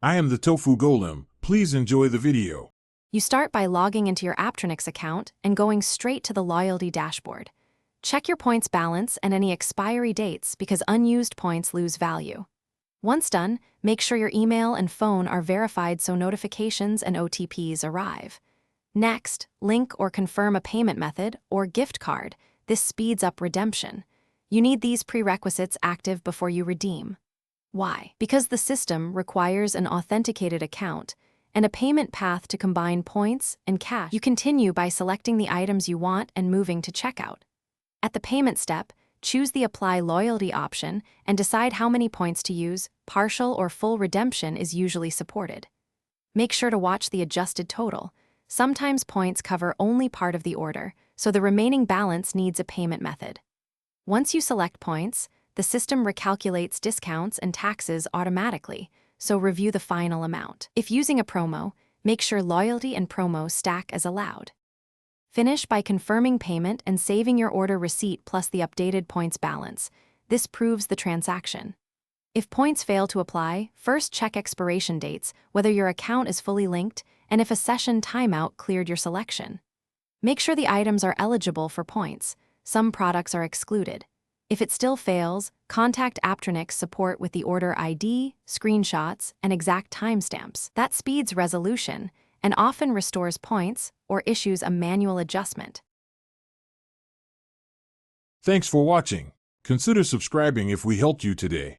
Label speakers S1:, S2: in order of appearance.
S1: I am the Tofu Golem. Please enjoy the video.
S2: You start by logging into your Aptronix account and going straight to the loyalty dashboard. Check your points balance and any expiry dates because unused points lose value. Once done, make sure your email and phone are verified so notifications and OTPs arrive. Next, link or confirm a payment method or gift card. This speeds up redemption. You need these prerequisites active before you redeem. Why? Because the system requires an authenticated account and a payment path to combine points and cash. You continue by selecting the items you want and moving to checkout. At the payment step, choose the Apply Loyalty option and decide how many points to use. Partial or full redemption is usually supported. Make sure to watch the adjusted total. Sometimes points cover only part of the order, so the remaining balance needs a payment method. Once you select points, the system recalculates discounts and taxes automatically, so review the final amount. If using a promo, make sure loyalty and promo stack as allowed. Finish by confirming payment and saving your order receipt plus the updated points balance. This proves the transaction. If points fail to apply, first check expiration dates, whether your account is fully linked, and if a session timeout cleared your selection. Make sure the items are eligible for points. Some products are excluded. If it still fails, contact Aptronix support with the order ID, screenshots, and exact timestamps. That speeds resolution and often restores points or issues a manual adjustment.
S1: Thanks for watching. Consider subscribing if we helped you today.